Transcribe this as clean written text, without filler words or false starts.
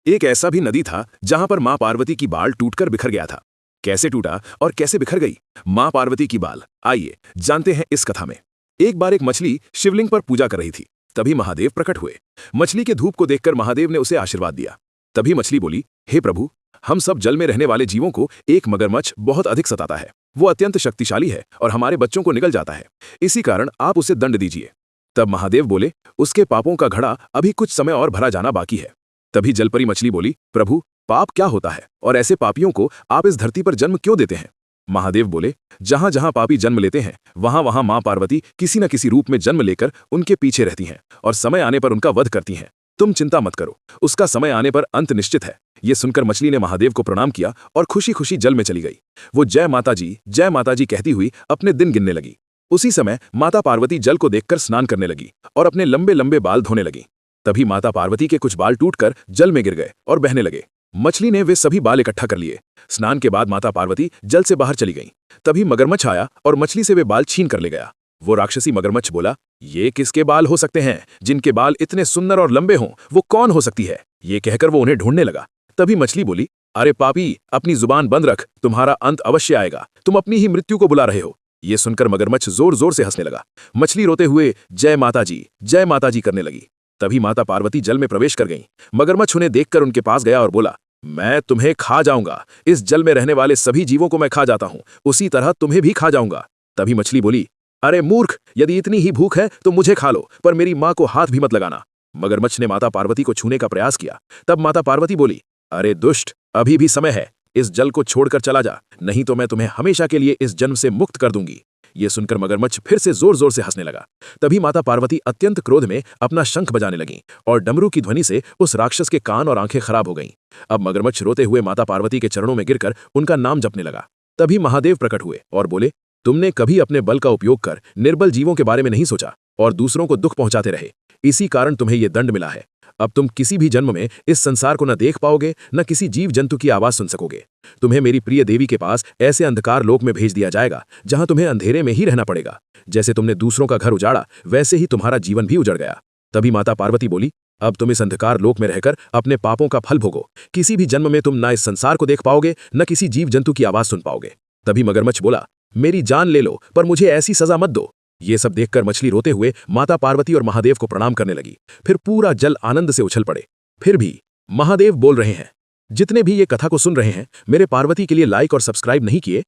एक ऐसा भी नदी था जहां पर मां पार्वती की बाल टूटकर बिखर गया था। कैसे टूटा और कैसे बिखर गई मां पार्वती की बाल, आइए जानते हैं इस कथा में। एक बार एक मछली शिवलिंग पर पूजा कर रही थी। तभी महादेव प्रकट हुए। मछली के धूप को देखकर महादेव ने उसे आशीर्वाद दिया। तभी मछली बोली, हे प्रभु, हम सब जल में रहने वाले जीवों को एक मगरमच्छ बहुत अधिक सताता है। वो अत्यंत शक्तिशाली है और हमारे बच्चों को निगल जाता है। इसी कारण आप उसे दंड दीजिए। तब महादेव बोले, उसके पापों का घड़ा अभी कुछ समय और भरा जाना बाकी है। तभी जलपरी मछली बोली, प्रभु, पाप क्या होता है और ऐसे पापियों को आप इस धरती पर जन्म क्यों देते हैं? महादेव बोले, जहां जहां पापी जन्म लेते हैं वहां वहां मां पार्वती किसी न किसी रूप में जन्म लेकर उनके पीछे रहती हैं और समय आने पर उनका वध करती हैं। तुम चिंता मत करो, उसका समय आने पर अंत निश्चित है। ये सुनकर मछली ने महादेव को प्रणाम किया और खुशी खुशी जल में चली गई। वो जय माता जी कहती हुई अपने दिन गिनने लगी। उसी समय माता पार्वती जल को देखकर स्नान करने लगी और अपने लंबे लंबे बाल धोने लगी। तभी माता पार्वती के कुछ बाल टूटकर जल में गिर गए और बहने लगे। मछली ने वे सभी बाल इकट्ठा कर लिए। स्नान के बाद माता पार्वती जल से बाहर चली गईं। तभी मगरमच्छ आया और मछली से वे बाल छीन कर ले गया। वो राक्षसी मगरमच्छ बोला, ये किसके बाल हो सकते हैं? जिनके बाल इतने सुंदर और लंबे हों वो कौन हो सकती है? ये कहकर वो उन्हें ढूंढने लगा। तभी मछली बोली, अरे पापी, अपनी जुबान बंद रख, तुम्हारा अंत अवश्य आएगा। तुम अपनी ही मृत्यु को बुला रहे हो। ये सुनकर मगरमच्छ जोर जोर से हंसने लगा। मछली रोते हुए जय माता जी करने लगी। तभी माता पार्वती जल में प्रवेश कर गईं। मगरमच्छ उन्हें देखकर उनके पास गया और बोला, मैं तुम्हें खा जाऊंगा। इस जल में रहने वाले सभी जीवों को मैं खा जाता हूं, उसी तरह तुम्हें भी खा जाऊंगा। तभी मछली बोली, अरे मूर्ख, यदि इतनी ही भूख है तो मुझे खा लो, पर मेरी मां को हाथ भी मत लगाना। मगरमच्छ ने माता पार्वती को छूने का प्रयास किया। तब माता पार्वती बोली, अरे दुष्ट, अभी भी समय है, इस जल को छोड़कर चला जा, नहीं तो मैं तुम्हें हमेशा के लिए इस जन्म से मुक्त कर दूंगी। ये सुनकर मगरमच्छ फिर से जोर जोर से हंसने लगा। तभी माता पार्वती अत्यंत क्रोध में अपना शंख बजाने लगीं और डमरू की ध्वनि से उस राक्षस के कान और आंखें खराब हो गईं। अब मगरमच्छ रोते हुए माता पार्वती के चरणों में गिरकर उनका नाम जपने लगा। तभी महादेव प्रकट हुए और बोले, तुमने कभी अपने बल का उपयोग कर निर्बल जीवों के बारे में नहीं सोचा और दूसरों को दुख पहुंचाते रहे। इसी कारण तुम्हें यह दंड मिला है। अब तुम किसी भी जन्म में इस संसार को न देख पाओगे, न किसी जीव जंतु की आवाज सुन सकोगे। तुम्हें मेरी प्रिय देवी के पास ऐसे अंधकार लोक में भेज दिया जाएगा जहां तुम्हें अंधेरे में ही रहना पड़ेगा। जैसे तुमने दूसरों का घर उजाड़ा, वैसे ही तुम्हारा जीवन भी उजड़ गया। तभी माता पार्वती बोली, अब तुम इस अंधकार लोक में रहकर अपने पापों का फल भोगो। किसी भी जन्म में तुम न इस संसार को देख पाओगे, न किसी जीव जंतु की आवाज सुन पाओगे। तभी मगरमच्छ बोला, मेरी जान ले लो, पर मुझे ऐसी सजा मत दो। ये सब देखकर मछली रोते हुए माता पार्वती और महादेव को प्रणाम करने लगी। फिर पूरा जल आनंद से उछल पड़े। फिर भी महादेव बोल रहे हैं, जितने भी ये कथा को सुन रहे हैं, मेरे पार्वती के लिए लाइक और सब्सक्राइब नहीं किए